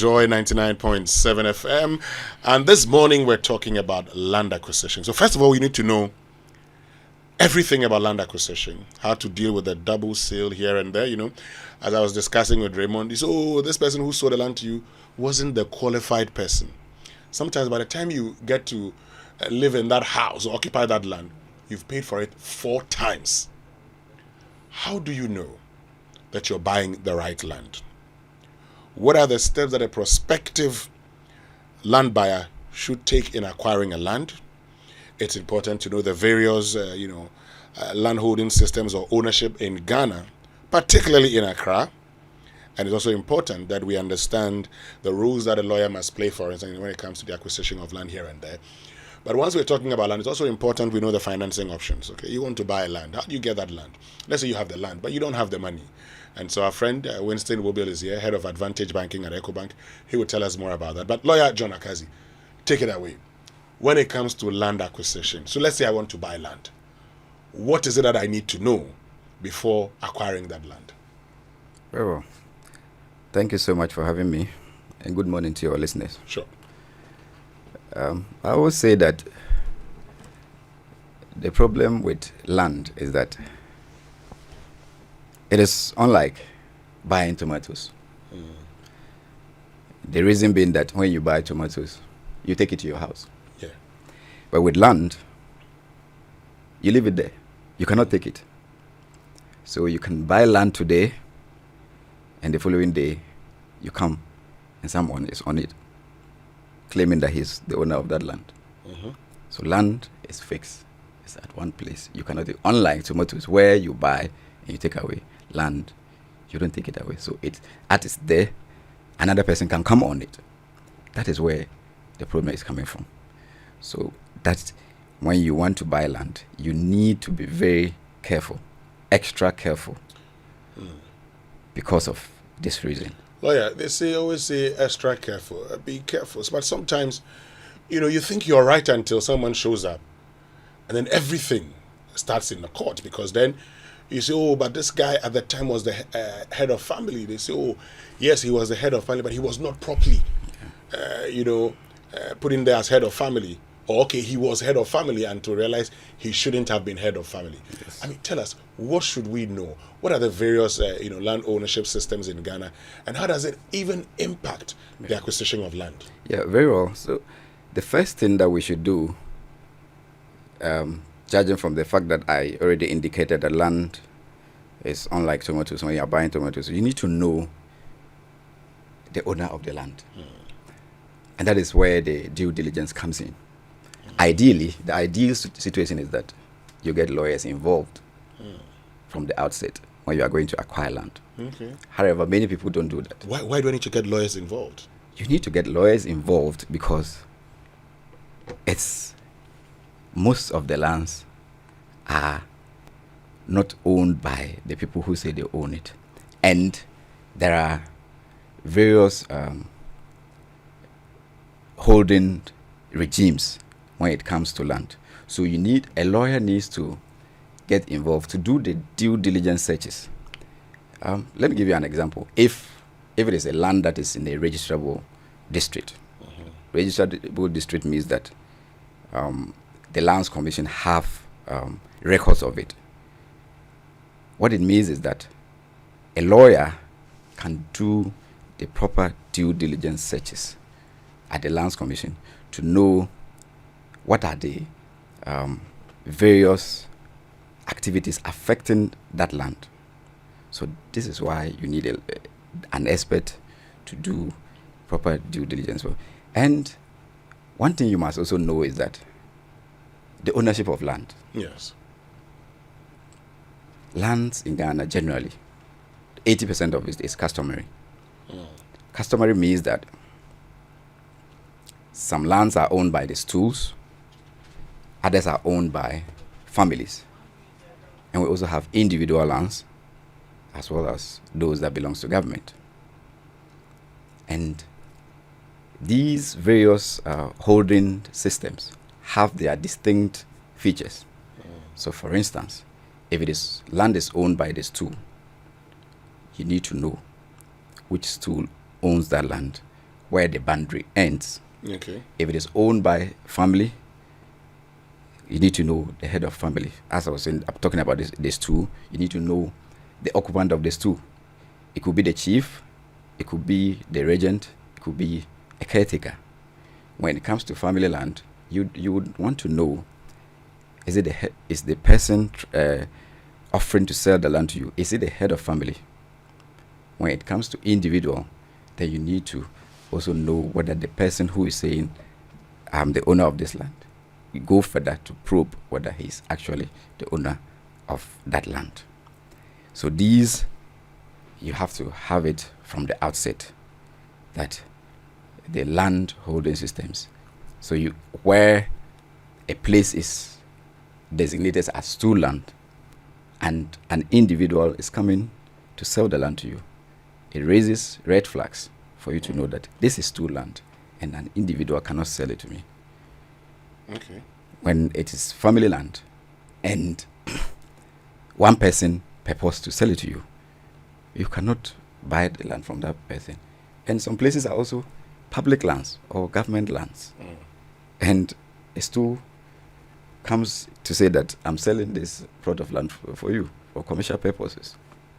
Joy 99.7 FM. And this morning we're talking about land acquisition. So first of all, we need to know everything about land acquisition, how to deal with the double sale here and there. As I was discussing with Raymond, he said, this person who sold the land to you wasn't the qualified person. Sometimes by the time you get to live in that house or occupy that land, you've paid for it 4 times. How do you know that you're buying the right land? What are the steps that a prospective land buyer should take in acquiring a land? It's important to know the various, land holding systems or ownership in Ghana, particularly in Accra. And it's also important that we understand the rules that a lawyer must play, for instance, when it comes to the acquisition of land here and there. But once we're talking about land, it's also important we know the financing options. Okay, you want to buy land. How do you get that land? Let's say you have the land, but you don't have the money. And so our friend Winston Wobiel is here, head of Advantage Banking at EcoBank. He will tell us more about that. But lawyer John Akazi, take it away. When it comes to land acquisition, so let's say I want to buy land. What is it that I need to know before acquiring that land? Very well. Thank you so much for having me, and good morning to your listeners. Sure. I would say that the problem with land is that it is unlike buying tomatoes. The reason being that when you buy tomatoes, you take it to your house. Yeah. But with land, you leave it there. You cannot take it. So you can buy land today, and the following day, you come, and someone is on it, claiming that he's the owner of that land. Mm-hmm. So land is fixed. It's at one place. You cannot take, unlike tomatoes, where you buy and you take away. Land, you don't take it away. So it's there, another person can come on it. That is where the problem is coming from. So that's when you want to buy land, you need to be very careful, extra careful, because of this reason. Lawyer, always say extra careful, be careful. But sometimes, you think you're right until someone shows up, and then everything starts in the court, because then you say, but this guy at the time was the head of family. They say, yes, he was the head of family, but he was not properly, put in there as head of family. Or, okay, he was head of family, and to realize he shouldn't have been head of family. Yes. Tell us, what should we know? What are the various, land ownership systems in Ghana, and how does it even impact the acquisition of land? Yeah, very well. So, the first thing that we should do, judging from the fact that I already indicated that land is unlike tomatoes. When you are buying tomatoes, you need to know the owner of the land. And that is where the due diligence comes in. Ideally, the ideal situation is that you get lawyers involved from the outset when you are going to acquire land. Okay. However, many people don't do that. Why do I need to get lawyers involved? You need to get lawyers involved because most of the lands are not owned by the people who say they own it. And there are various holding regimes when it comes to land. So a lawyer needs to get involved to do the due diligence searches. Let me give you an example. If it is a land that is in a registrable district, registrable district means that the Lands Commission have records of it. What it means is that a lawyer can do the proper due diligence searches at the Lands Commission to know what are the various activities affecting that land. So this is why you need an expert to do proper due diligence. And one thing you must also know is that the ownership of land. Yes. Lands in Ghana generally, 80% of it is customary. Customary means that some lands are owned by the stools, others are owned by families. And we also have individual lands as well as those that belongs to government. And these various holding systems have their distinct features. So for instance, if land is owned by the stool, you need to know which stool owns that land, where the boundary ends. Okay. If it is owned by family, you need to know the head of family. As I was saying, I'm talking about this stool. You need to know the occupant of the stool. It could be the chief, it could be the regent, it could be a caretaker. When it comes to family land, you would want to know: is the person offering to sell the land to you? Is it the head of family? When it comes to individual, then you need to also know whether the person who is saying, "I'm the owner of this land," you go further to probe whether he's actually the owner of that land. So these, you have to have it from the outset, that the land holding systems. So where a place is designated as stool land and an individual is coming to sell the land to you, it raises red flags for you to know that this is stool land and an individual cannot sell it to me. Okay. When it is family land and one person purposes to sell it to you, you cannot buy the land from that person. And some places are also public lands or government lands. And a stool comes to say that I'm selling this plot of land for you for commercial purposes.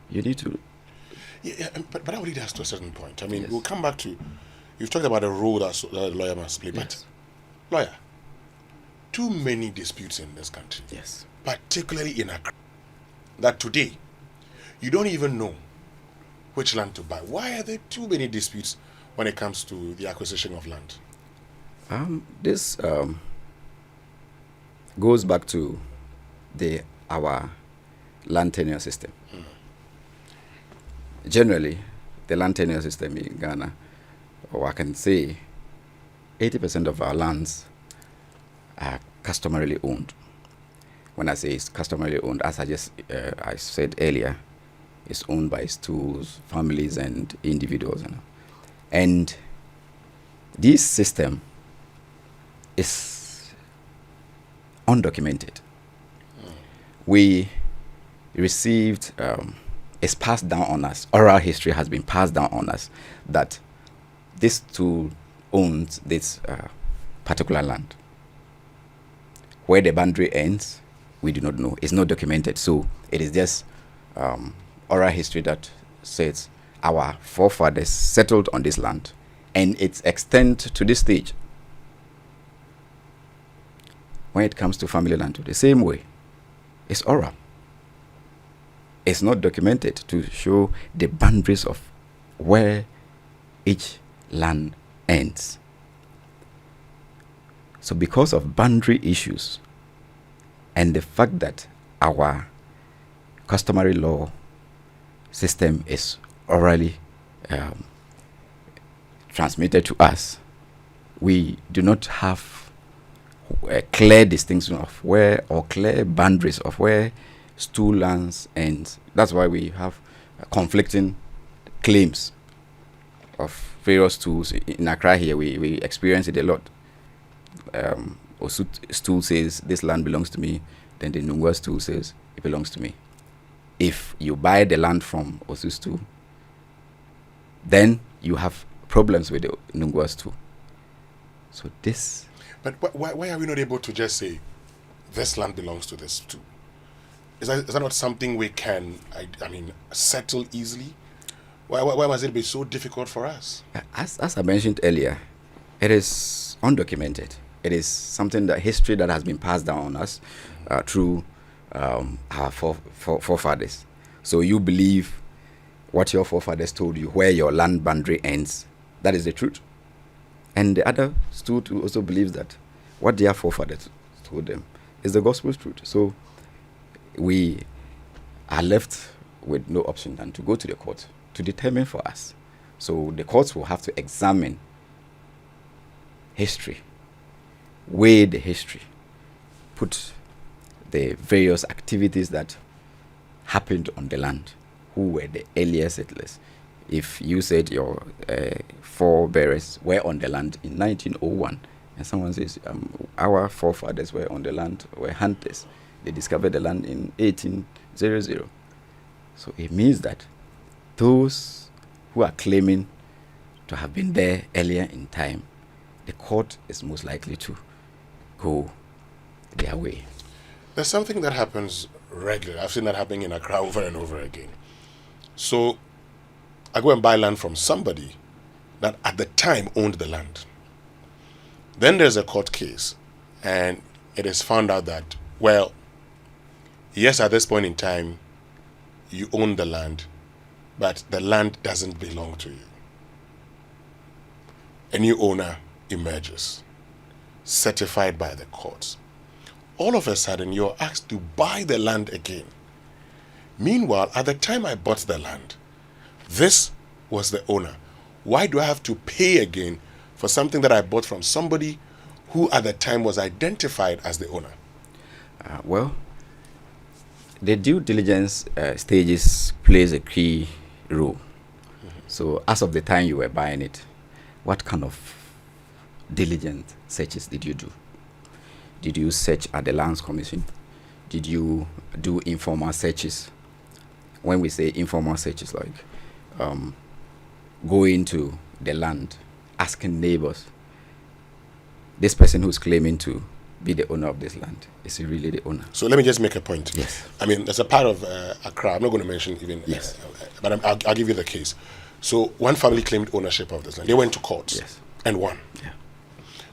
You need to. Yeah, but that will lead us to a certain point. I mean, Yes. we'll come back to. You've talked about the role that a lawyer must play, but Yes. lawyer, too many disputes in this country, Yes. particularly in Accra, that today you don't even know which land to buy. Why are there too many disputes when it comes to the acquisition of land? This goes back to our land tenure system. Generally, the land tenure system in Ghana, or I can say 80% of our lands are customarily owned. When I say it's customarily owned, as I said earlier, it's owned by stools, families, and individuals. And this system is undocumented. We received, it's passed down on us, oral history has been passed down on us, that this stool owns this particular land. Where the boundary ends, we do not know. It's not documented. So it is just oral history that says our forefathers settled on this land and its extent to this stage. When it comes to family land, the same way, it's oral. It's not documented to show the boundaries of where each land ends. So because of boundary issues and the fact that our customary law system is orally transmitted to us, we do not have a clear distinction of where, or clear boundaries of where stool lands ends. That's why we have conflicting claims of various stools. In Accra here, we experience it a lot. Osu stool says this land belongs to me, then the Nungwa stool says it belongs to me. If you buy the land from Osu stool, then you have problems with the Nungwa stool. So this. But why are we not able to just say, this land belongs to this too? Is that not something we can, settle easily? Why must it be so difficult for us? As I mentioned earlier, it is undocumented. It is something that history that has been passed down on us through our forefathers. So you believe what your forefathers told you, where your land boundary ends. That is the truth. And the other stool also believes that what their forefathers told them is the gospel's truth. So we are left with no option than to go to the court to determine for us. So the courts will have to examine history, weigh the history, put the various activities that happened on the land, who were the earlier settlers. If you said your forebearers were on the land in 1901, and someone says our forefathers were on the land, were hunters, they discovered the land in 1800. So it means that those who are claiming to have been there earlier in time, the court is most likely to go their way. There's something that happens regularly. I've seen that happening in Accra over and over again. So I go and buy land from somebody that at the time owned the land. Then there's a court case, and it is found out that, well, yes, at this point in time, you own the land, but the land doesn't belong to you. A new owner emerges, certified by the courts. All of a sudden, you're asked to buy the land again. Meanwhile, at the time I bought the land, this was the owner. Why do I have to pay again for something that I bought from somebody who at the time was identified as the owner? Well, the due diligence stages plays a key role. So as of the time you were buying it, what kind of diligent searches did you do? Did you search at the Lands Commission? Did you do informal searches? When we say informal searches, like going to the land, asking neighbors, this person who's claiming to be the owner of this land, is he really the owner? So let me just make a point. Yes. I mean, there's a part of Accra, I'm not going to mention even, Yes. But I'll give you the case. So one family claimed ownership of this land. They went to court Yes. and won. Yeah.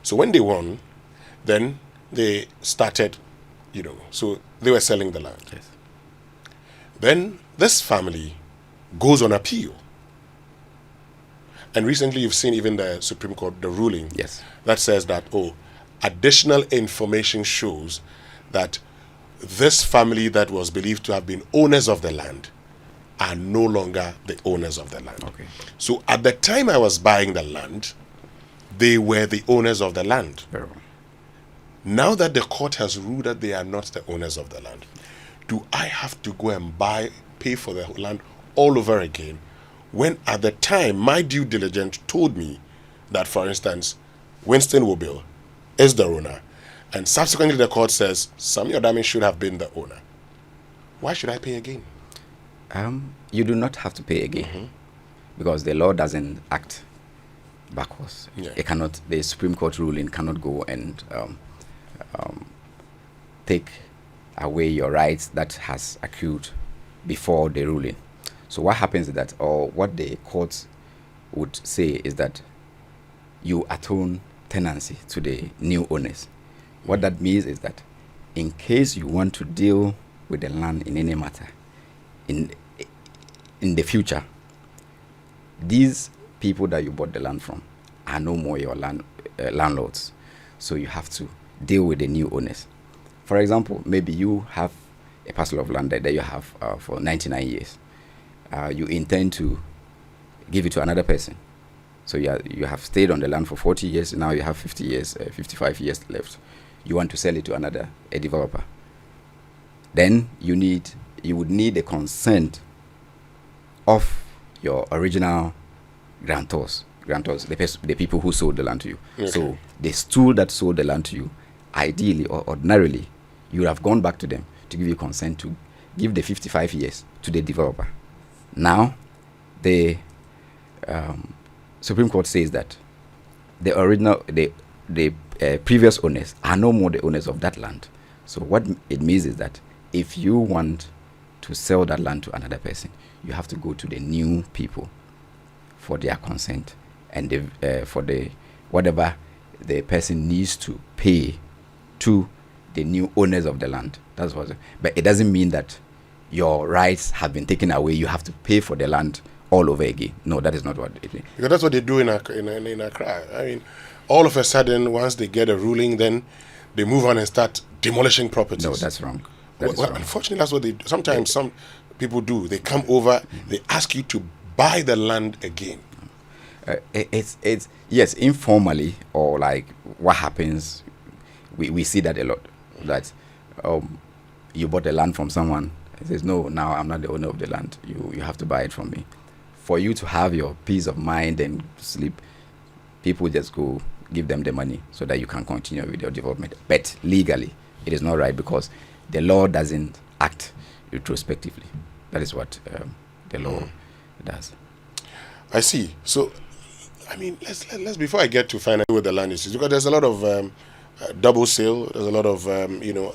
So when they won, then they started, so they were selling the land. Yes. Then this family goes on appeal. And recently you've seen even the Supreme Court, the ruling Yes. that says that, additional information shows that this family that was believed to have been owners of the land are no longer the owners of the land. Okay. So at the time I was buying the land, they were the owners of the land. Very well. Now that the court has ruled that they are not the owners of the land, do I have to go and pay for the land all over again, when at the time my due diligence told me that, for instance, Winston Wobil is the owner, and subsequently the court says Samuel Adami should have been the owner? Why should I pay again? You do not have to pay again, because the law doesn't act backwards. Yeah. It cannot. The Supreme Court ruling cannot go and take away your rights that has accrued before the ruling. So what happens is that, or what the courts would say is that you atone tenancy to the new owners. What that means is that in case you want to deal with the land in any matter in the future, these people that you bought the land from are no more your landlords. So you have to deal with the new owners. For example, maybe you have a parcel of land that you have for 99 years. You intend to give it to another person. So you have stayed on the land for 40 years. Now you have 50 years, 55 years left. You want to sell it to a developer. Then you would need the consent of your original grantors, the people who sold the land to you. Okay. So the stool that sold the land to you, ideally or ordinarily, you would have gone back to them to give you consent to give the 55 years to the developer. Now, the Supreme Court says that the previous owners are no more the owners of that land. So what it means is that if you want to sell that land to another person, you have to go to the new people for their consent and for the whatever the person needs to pay to the new owners of the land. That's what. But it doesn't mean that your rights have been taken away. You have to pay for the land all over again. No, that is not what it means. Because that's what they do in Accra. I mean, all of a sudden, once they get a ruling, then they move on and start demolishing properties. No, that's wrong. Unfortunately, that's what they do. Sometimes some people do. They come over, they ask you to buy the land again. It's yes, informally, or like what happens, we see that a lot. That you bought the land from someone. He says, no, now I'm not the owner of the land. You have to buy it from me. For you to have your peace of mind and sleep, people just go give them the money so that you can continue with your development. But legally, it is not right because the law doesn't act retrospectively. That is what the law does. I see. So I mean, let's before I get to finally with the land issues, because there's a lot of double sale, there's a lot of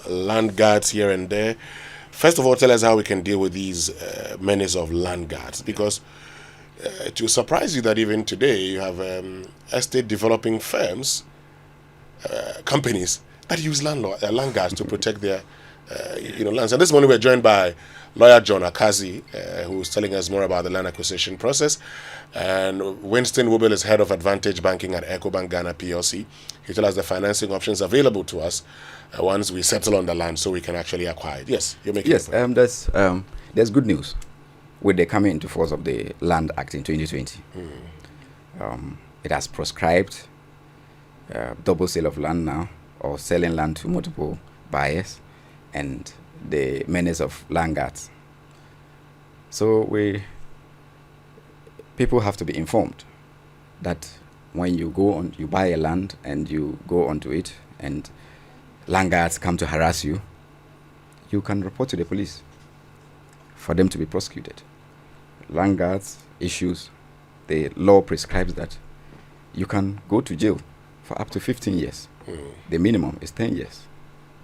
land guards here and there. First of all, tell us how we can deal with these menace of land guards, because it will surprise you that even today you have estate developing firms, companies that use land guards to protect their lands. And this morning we're joined by lawyer John Akazi, who's telling us more about the land acquisition process. And Winston Wubel is head of Advantage Banking at EcoBank Ghana PLC. He tells us the financing options available to us once we settle on the land, so we can actually acquire it. Yes, you're making. Yes, there's good news with the coming into force of the Land Act in 2020. It has proscribed double sale of land now, or selling land to multiple buyers, and the menace of land guards. So people have to be informed that when you buy a land and you go onto it, and land guards come to harass you, you can report to the police for them to be prosecuted. Land guards issues, the law prescribes that you can go to jail for up to 15 years. The minimum is 10 years,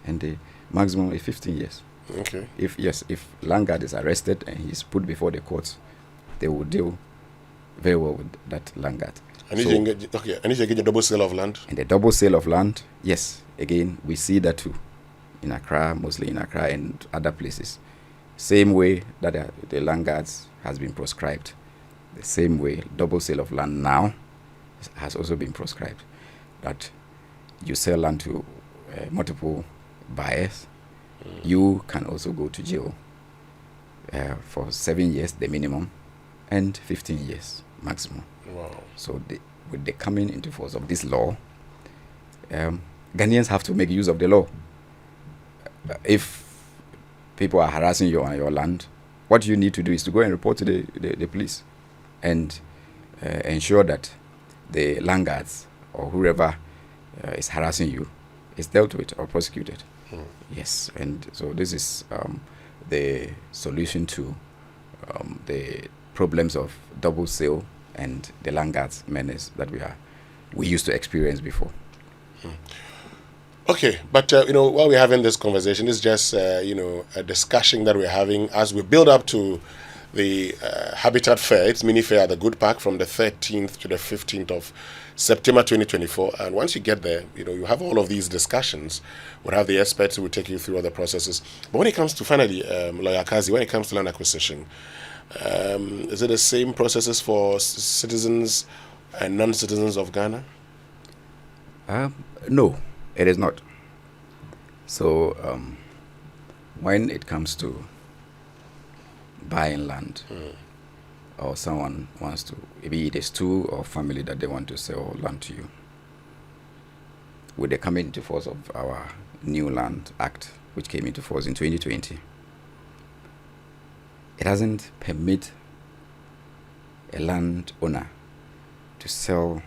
and the maximum is 15 years. Okay. If land guard is arrested and he's put before the courts, they will deal very well with that land guard. And if you get a double sale of land? And the double sale of land, yes, again, we see that too. In Accra, mostly in Accra and other places. Same way that the land guards has been proscribed. The same way, double sale of land now has also been proscribed. That you sell land to multiple buyers, you can also go to jail for 7 years, the minimum, and 15 years maximum. Wow. So with the coming into force of this law, Ghanaians have to make use of the law. If people are harassing you on your land, what you need to do is to go and report to the police and ensure that the land guards or whoever is harassing you is dealt with or prosecuted. Yes, and so this is the solution to the problems of double sale and the land guards menace that we used to experience before. Okay, but while we're having this conversation, it's just a discussion that we're having as we build up to the Habitat Fair. It's mini fair at the Good Park from the 13th to the 15th of September 2024. And once you get there, you have all of these discussions. We'll have the experts who will take you through other processes. But when it comes to finally, Lawyer Kazi, when it comes to land acquisition, is it the same processes for citizens and non-citizens of Ghana? No, it is not. So when it comes to buying land, or someone wants to, maybe it is two or family that they want to sell land to you, with the coming into force of our new Land Act, which came into force in 2020, it doesn't permit a landowner to sell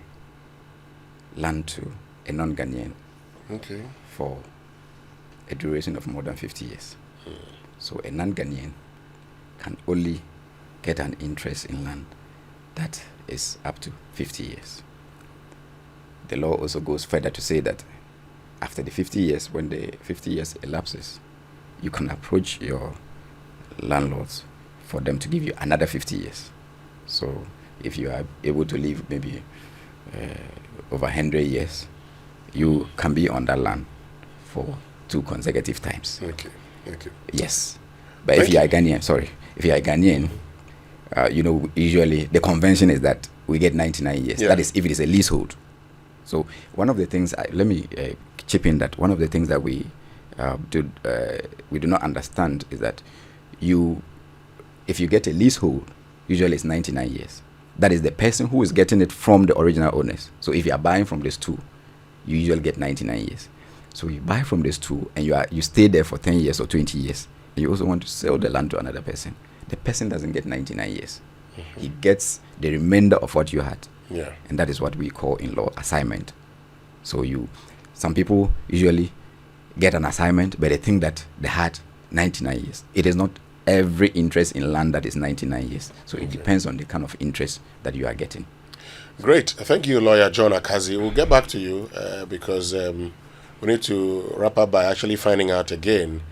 land to a non-Ghanaian for a duration of more than 50 years. So a non-Ghanaian can only get an interest in land that is up to 50 years. The law also goes further to say that after the 50 years, when the 50 years elapses, you can approach your landlords for them to give you another 50 years. So if you are able to live maybe over 100 years, you can be on that land for 2 consecutive times. Okay. Yes. But if you are Ghanaian, usually the convention is that we get 99 years. Yeah. That is if it is a leasehold. So one of the things, let me chip in that one of the things that we do not understand is that if you get a leasehold, usually it's 99 years. That is the person who is getting it from the original owners. So if you are buying from these two, you usually get 99 years. So you buy from these two and you stay there for 10 years or 20 years. And you also want to sell the land to another person. The person doesn't get 99 years. He gets the remainder of what you had. Yeah. And that is what we call in law assignment. So some people usually get an assignment, but they think that they had 99 years. It is not every interest in land that is 99 years. So it depends on the kind of interest that you are getting. Great. Thank you, Lawyer John Akazi. We'll get back to you because we need to wrap up by actually finding out again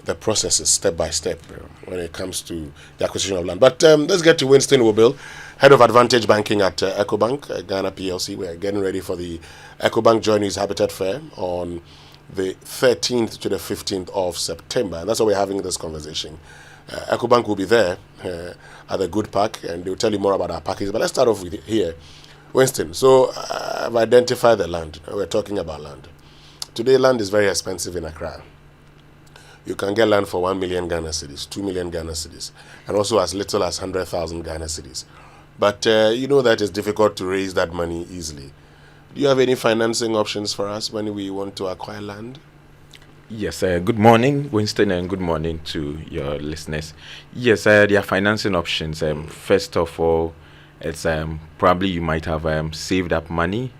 the processes step by step when it comes to the acquisition of land. But let's get to Winston Wobil, Head of Advantage Banking at EcoBank, Ghana PLC. We're getting ready for the EcoBank Journeys Habitat Fair on the 13th to the 15th of September. And that's why we're having this conversation. EcoBank will be there at the Good Park, and they'll tell you more about our packages. But let's start off with here. Winston, so I've identified the land. We're talking about land. Today, land is very expensive in Accra. You can get land for 1 million Ghana cedis, 2 million Ghana cedis, and also as little as 100,000 Ghana cedis. But you know that it's difficult to raise that money easily. Do you have any financing options for us when we want to acquire land? Yes, good morning, Winston, and good morning to your listeners. Yes, there are financing options. First of all, it's probably you might have saved up money.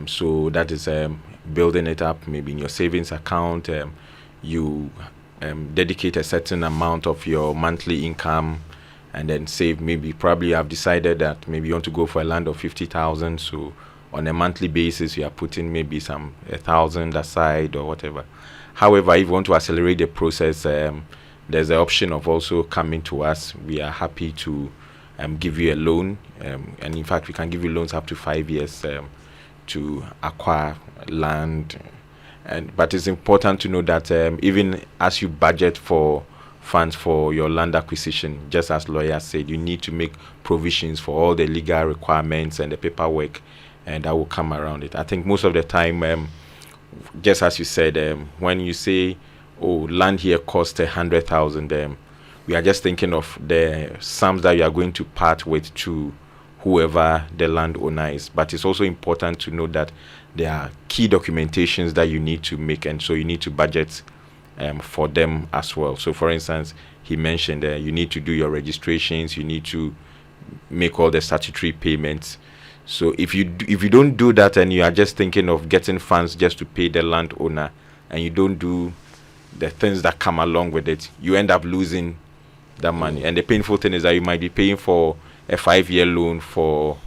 So that is building it up maybe in your savings account. You dedicate a certain amount of your monthly income and then save. Maybe probably you have decided that maybe you want to go for a land of 50,000. So on a monthly basis, you are putting maybe some 1,000 aside or whatever. However, if you want to accelerate the process, there's the option of also coming to us. We are happy to give you a loan, and in fact, we can give you loans up to 5 years to acquire land. But it's important to know that even as you budget for funds for your land acquisition, just as lawyers said, you need to make provisions for all the legal requirements and the paperwork, and that will come around it. I think most of the time, just as you said, when you say, "Oh, land here costs 100,000," we are just thinking of the sums that you are going to part with to whoever the landowner is. But it's also important to know that there are key documentations that you need to make, and so you need to budget for them as well. So, for instance, he mentioned you need to do your registrations, you need to make all the statutory payments. So if you don't do that and you are just thinking of getting funds just to pay the landowner, and you don't do the things that come along with it, you end up losing that money. And the painful thing is that you might be paying for a 5-year loan for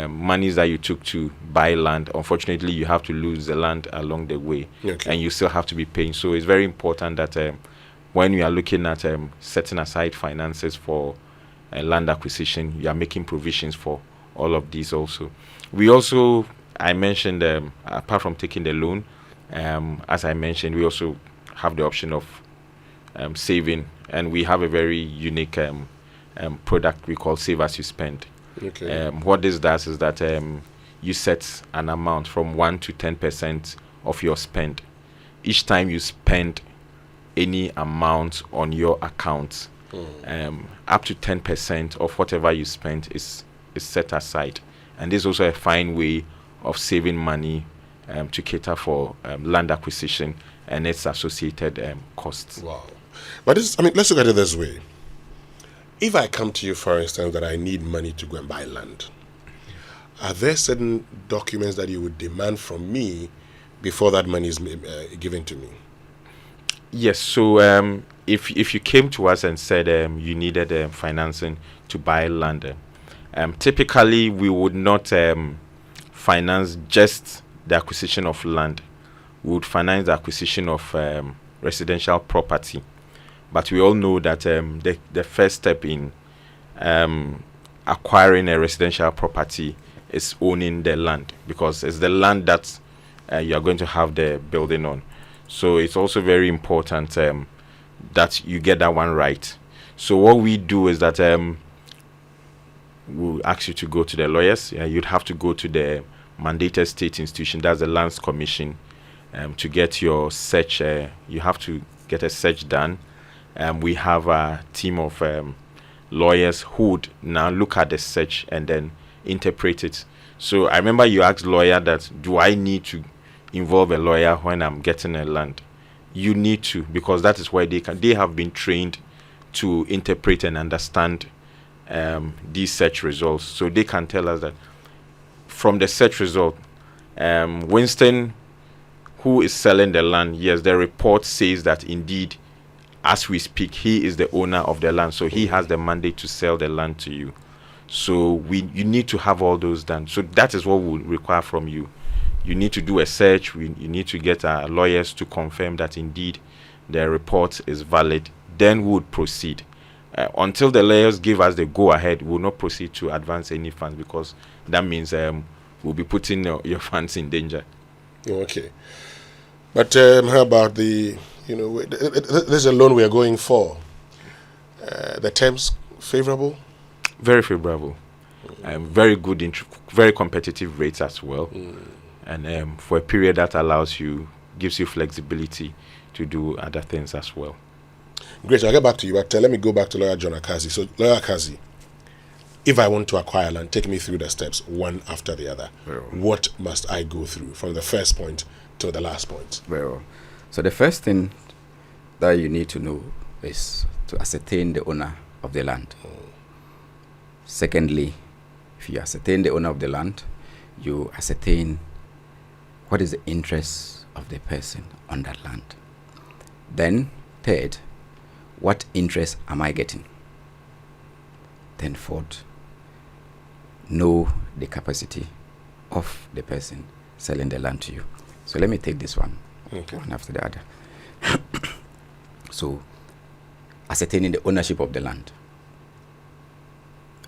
monies that you took to buy land. Unfortunately, you have to lose the land along the way, and you still have to be paying. So it's very important that when you are looking at setting aside finances for land acquisition, you are making provisions for all of these also. We also, I mentioned, apart from taking the loan, as I mentioned, we also have the option of saving, and we have a very unique product we call Save As You Spend. What this does is that you set an amount from 1 to 10% of your spend. Each time you spend any amount on your account, up to 10% of whatever you spend is set aside, and this is also a fine way of saving money to cater for land acquisition and its associated costs. Wow. But let's look at it this way. If I come to you, for instance, that I need money to go and buy land, are there certain documents that you would demand from me before that money is given to me? Yes. So if you came to us and said you needed financing to buy land, typically we would not finance just the acquisition of land. We would finance the acquisition of residential property. But we all know that the first step in acquiring a residential property is owning the land, because it's the land that you are going to have the building on. So it's also very important that you get that one right. So what we do is that we'll ask you to go to the lawyers. You'd have to go to the mandated state institution, that's the Lands Commission, to get your search. You have to get a search done. We have a team of lawyers who would now look at the search and then interpret it. So I remember you asked lawyer that, do I need to involve a lawyer when I'm getting a land? You need to, because that is why they have been trained to interpret and understand these search results. So they can tell us that from the search result, Winston, who is selling the land, yes, the report says that indeed, as we speak, he is the owner of the land, so he has the mandate to sell the land to you. So you need to have all those done. So that is what we'll require from you. You need to do a search. You need to get our lawyers to confirm that indeed the report is valid. Then we would proceed. Until the lawyers give us the go-ahead, we will not proceed to advance any funds, because that means we'll be putting your funds in danger. Okay. But how about this is a loan we are going for. The terms favorable? Very favorable. Very good, very competitive rates as well. And for a period that gives you flexibility to do other things as well. Great, I'll get back to you, but let me go back to Lawyer John Akazi. So, Lawyer Akazi, if I want to acquire land, take me through the steps one after the other. Very well. What must I go through from the first point to the last point? Very well. So the first thing that you need to know is to ascertain the owner of the land. Secondly, if you ascertain the owner of the land, you ascertain what is the interest of the person on that land. Then, third, what interest am I getting? Then fourth, know the capacity of the person selling the land to you. So let me take this one after the other. So, ascertaining the ownership of the land.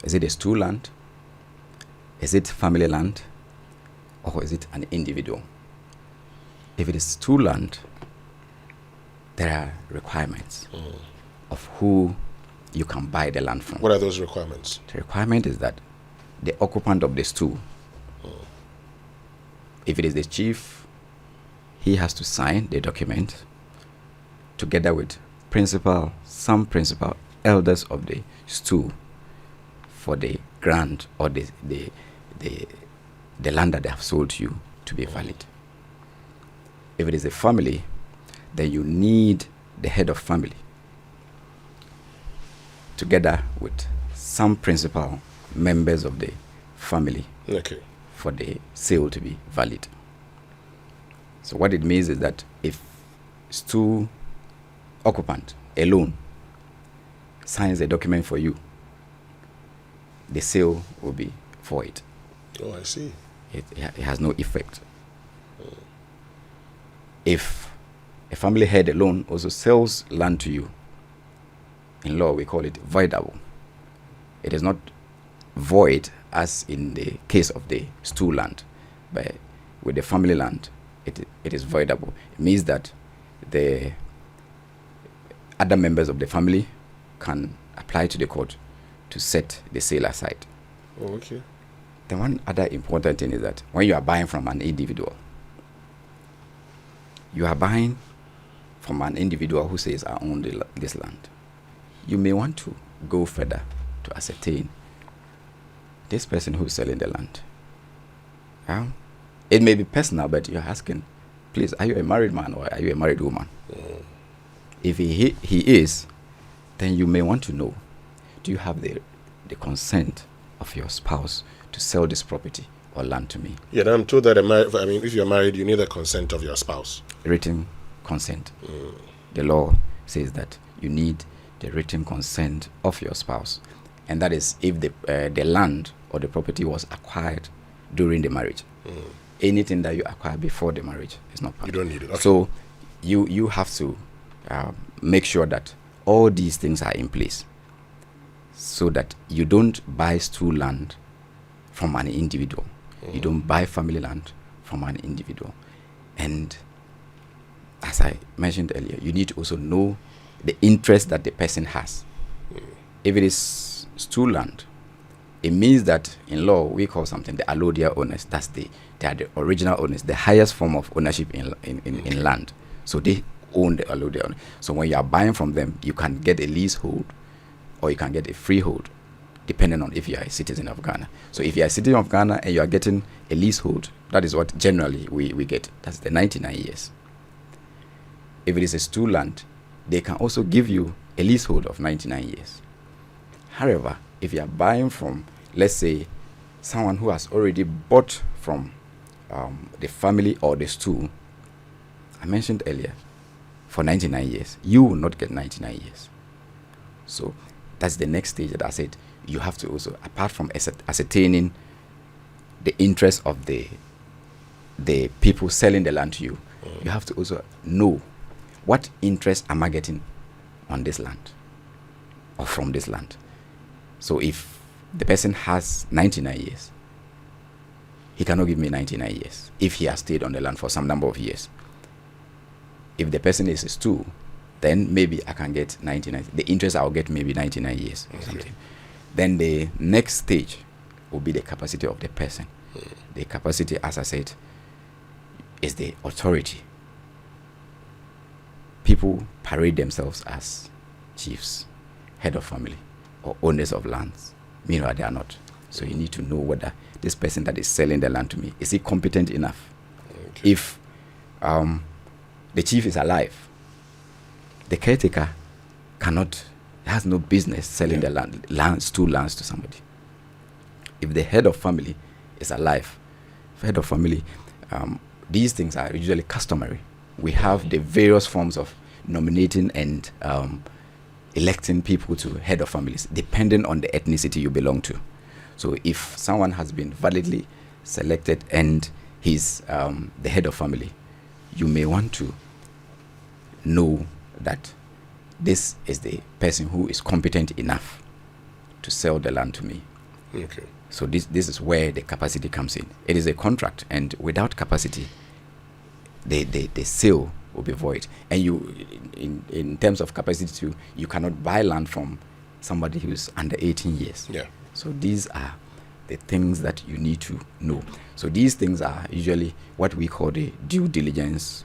Is it a stool land? Is it family land? Or is it an individual? If it is stool land, there are requirements of who you can buy the land from. What are those requirements? The requirement is that the occupant of the stool, if it is the chief, he has to sign the document together with some principal elders of the stool for the grant or the land that they have sold to you to be valid. If it is a family, then you need the head of family together with some principal members of the family for the sale to be valid. So what it means is that if stool occupant alone signs a document for you, the sale will be void. Oh, I see. It has no effect. If a family head alone also sells land to you, in law we call it voidable. It is not void as in the case of the stool land, but with the family land, it is voidable. It means that the other members of the family can apply to the court to set the sale aside. Oh, okay. The one other important thing is that when you are buying from an individual, you are buying from an individual who says, I own this land. You may want to go further to ascertain this person who is selling the land. It may be personal, but you're asking, please, are you a married man or are you a married woman? If he is, then you may want to know, do you have the consent of your spouse to sell this property or land to me? Yeah, I'm told that if you're married, you need the consent of your spouse. Written consent. The law says that you need the written consent of your spouse, and that is if the land or the property was acquired during the marriage. Anything that you acquire before the marriage is not part. You don't need it. Okay. So you have to make sure that all these things are in place, so that you don't buy stool land from an individual. You don't buy family land from an individual. And as I mentioned earlier, you need to also know the interest that the person has. If it is stool land, it means that in law we call something the allodial owners. They are the original owners, the highest form of ownership in land. So they own the allodial owner. So when you are buying from them, you can get a leasehold or you can get a freehold, depending on if you are a citizen of Ghana. So if you are a citizen of Ghana and you are getting a leasehold, that is what generally we get. That's the 99 years. If it is a stool land, they can also give you a leasehold of 99 years. However, if you are buying from, let's say, someone who has already bought from the family or the stool, I mentioned earlier, for 99 years, you will not get 99 years. So That's the next stage that I said you have to also, apart from ascertaining the interest of the people selling the land to you, you have to also know what interest am I getting on this land or from this land. So if the person has 99 years, he cannot give me 99 years if he has stayed on the land for some number of years. If the person is a stool, then maybe I can get 99. The interest I'll get maybe 99 years or something. Then the next stage will be the capacity of the person. The capacity, as I said, is the authority. People parade themselves as chiefs, head of family, or owners of lands. Meanwhile, they are not. So you need to know whether this person that is selling the land to me, is he competent enough? Okay. If the chief is alive, the caretaker has no business selling the lands to somebody. If the head of family is alive, head of family, these things are usually customary. We have the various forms of nominating and electing people to head of families, depending on the ethnicity you belong to. So if someone has been validly selected and he's the head of family, you may want to know that this is the person who is competent enough to sell the land to me. Okay. So this is where the capacity comes in. It is a contract, and without capacity, the sale will be void. And you, in terms of capacity too, you cannot buy land from somebody who's under 18 years. Yeah. So these are the things that you need to know. So these things are usually what we call the due diligence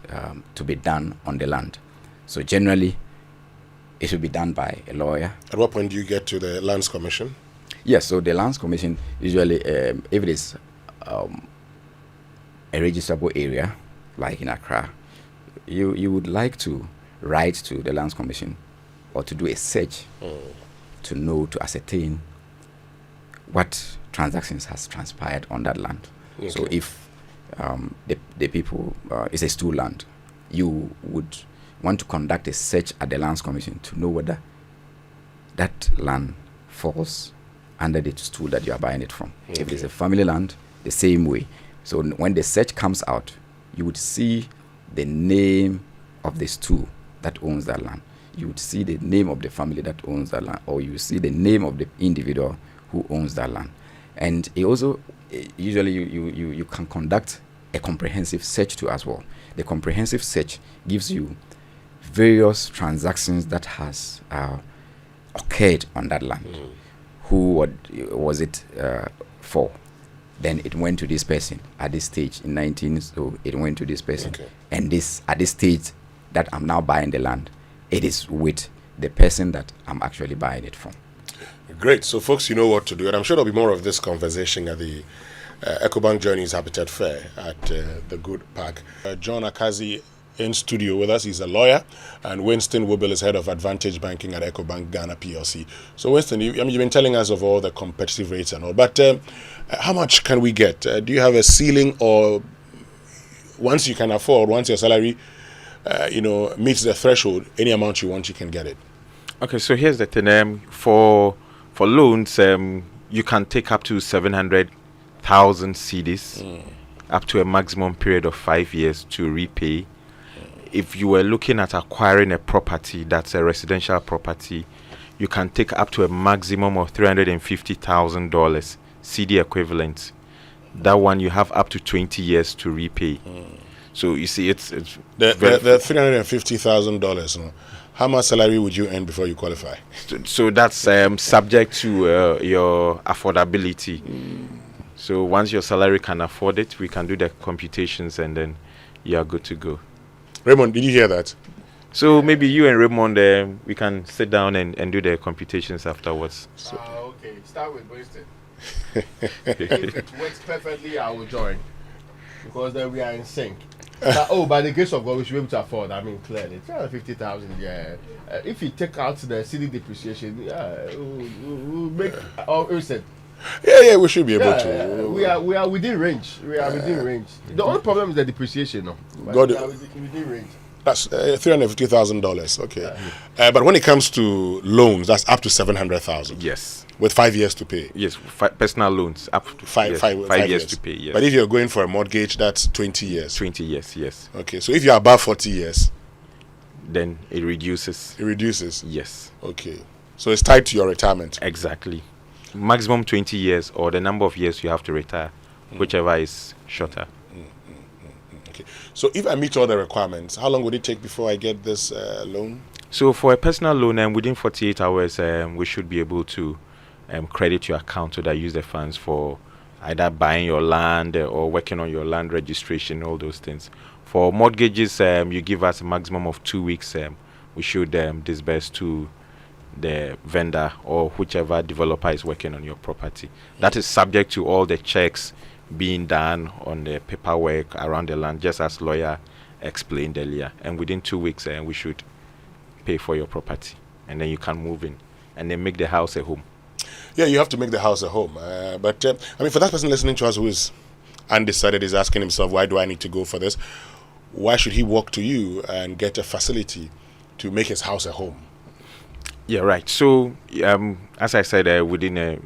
to be done on the land. So generally, it should be done by a lawyer. At what point do you get to the Lands Commission? Yes, so the Lands Commission usually, if it is a registrable area, like in Accra, you would like to write to the Lands Commission or to do a search to know, to ascertain what transactions has transpired on that land. Okay. So if the people, it's a stool land, you would want to conduct a search at the Lands Commission to know whether that land falls under the stool that you are buying it from. Okay. If it's a family land, the same way. So when the search comes out, you would see the name of the stool that owns that land. You would see the name of the family that owns that land, or you see the name of the individual who owns that land. And it also, usually you can conduct a comprehensive search too as well. The comprehensive search gives you various transactions that has occurred on that land. Who was it for? Then it went to this person at this stage in 19, so it went to this person. Okay. And this at this stage that I'm now buying the land, it is with the person that I'm actually buying it from. Great. So folks, you know what to do. And I'm sure there'll be more of this conversation at the EcoBank Journeys Habitat Fair at the Good Park. John Akazi in studio with us. He's a lawyer, and Winston Wobble is head of Advantage Banking at EcoBank Ghana PLC. So Winston, you've been telling us of all the competitive rates and all, but how much can we get? Do you have a ceiling, or once you can afford, once your salary meets the threshold, any amount you want, you can get it? Okay, so here's the thing. For loans, you can take up to 700,000 cedis, up to a maximum period of 5 years to repay. If you were looking at acquiring a property that's a residential property, you can take up to a maximum of $350,000 CD equivalent. That one you have up to 20 years to repay. So you see, it's the $350,000. How much salary would you earn before you qualify? So that's subject to your affordability. So once your salary can afford it, we can do the computations, and then you are good to go. Raymond, did you hear that? So maybe you and Raymond, we can sit down and do the computations afterwards. Okay, start with Winston. If it works perfectly, I will join, because then we are in sync. By the grace of God, we should be able to afford. I mean, clearly, 350,000. Yeah. If you take out the city depreciation, we'll make Winston. Yeah, we should be able to. We are within range. We are within range. The only problem is the depreciation. No, God, we are within range. That's $350,000. Okay. But when it comes to loans, that's up to 700,000 Yes. with 5 years to pay. Yes. Personal loans up to Five, yes, 5 years to pay. Yes. But if you're going for a mortgage, that's 20 years. 20 years. Yes. Okay. So if you're above 40 years, Then it reduces. it reduces. Yes. Okay. So it's tied to your retirement. Exactly. Maximum 20 years or the number of years you have to retire, whichever is shorter. Okay. So if I meet all the requirements, how long would it take before I get this loan? So for a personal loan, within 48 hours, we should be able to credit your account so that you use the funds for either buying your land or working on your land registration, all those things. For mortgages, you give us a maximum of 2 weeks. We should disburse to the vendor or whichever developer is working on your property. That is subject to all the checks being done on the paperwork around the land, just as lawyer explained earlier. And within 2 weeks, we should pay for your property, and then you can move in and then make the house a home. Yeah, you have to make the house a home. But I mean, for that person listening to us who is undecided, is asking himself, why do I need to go for this? Why should he walk to you and get a facility to make his house a home? Yeah, right. So, as I said, within a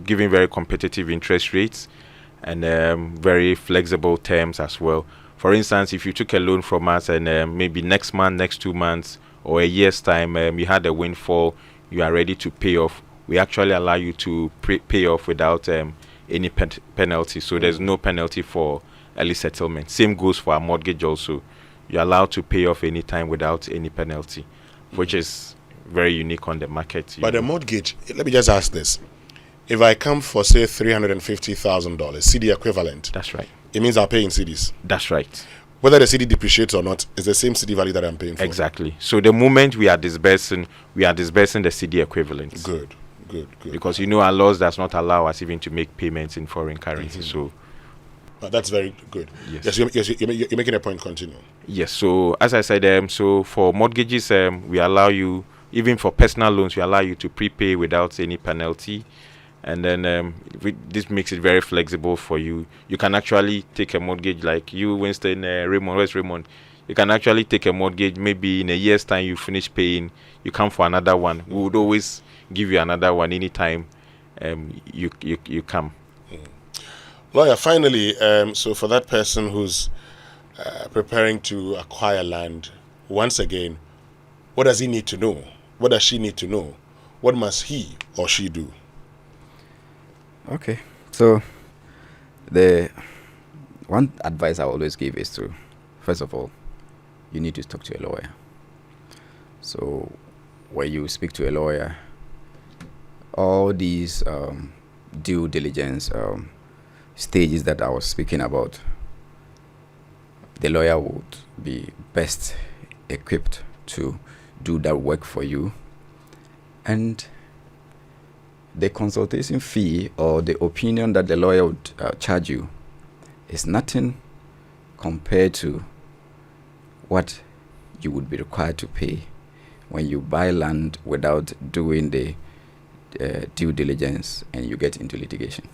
giving very competitive interest rates and very flexible terms as well. For instance, if you took a loan from us and maybe next month, next 2 months, or a year's time, you had a windfall, you are ready to pay off, we actually allow you to pay off without any penalty. So there's no penalty for early settlement. Same goes for a mortgage also. You're allowed to pay off any time without any penalty, which is very unique on the market. But the mortgage, let me just ask this. If I come for, say, $350,000, CD equivalent, That's right. it means I'll pay in CDs. That's right. Whether the CD depreciates or not, it's the same CD value that I'm paying for. Exactly. So the moment we are disbursing the CD equivalent. Good. Because our laws does not allow us even to make payments in foreign currency. So That's very good. Yes. You're making a point. Continue. yes. So as I said, so for mortgages, we allow you, even for personal loans, we allow you to prepay without any penalty. And then this makes it very flexible for you. You can actually take a mortgage like you, Winston, Raymond. Where's Raymond? You can actually take a mortgage. Maybe in a year's time, you finish paying. You come for another one. We would always give you another one anytime you come. Lawyer, finally, so for that person who's preparing to acquire land, once again, what does he need to know? What does she need to know? What must he or she do? Okay, so the one advice I always give is to, first of all, you need to talk to a lawyer. So when you speak to a lawyer, all these due diligence stages that I was speaking about, the lawyer would be best equipped to do that work for you. And the consultation fee or the opinion that the lawyer would charge you is nothing compared to what you would be required to pay when you buy land without doing the due diligence and you get into litigation.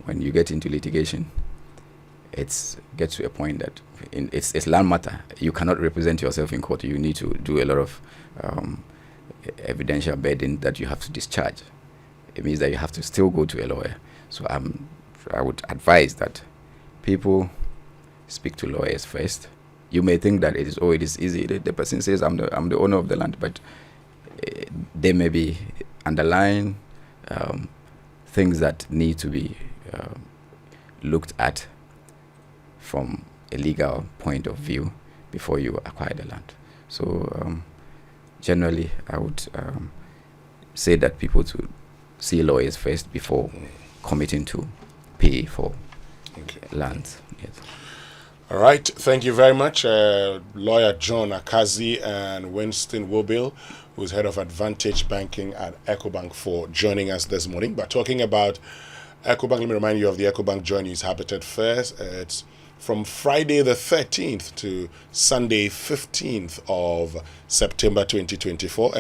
When you get into litigation, it gets to a point that it's land matter. You cannot represent yourself in court. You need to do a lot of evidential burden that you have to discharge. It means that you have to still go to a lawyer. So I would advise that people speak to lawyers first. You may think that it is easy. The person says, I'm the owner of the land, but there may be underlying things that need to be looked at from a legal point of view before you acquire the land. So generally, I would say that people to see lawyers first before committing to pay for lands. Yes. All right. Thank you very much, Lawyer John Akazi and Winston Wobil, who's head of Advantage Banking at EcoBank, for joining us this morning. But talking about EcoBank, let me remind you of the EcoBank Join News Habitat Fairs. It's from Friday the 13th to Sunday 15th of September 2024. And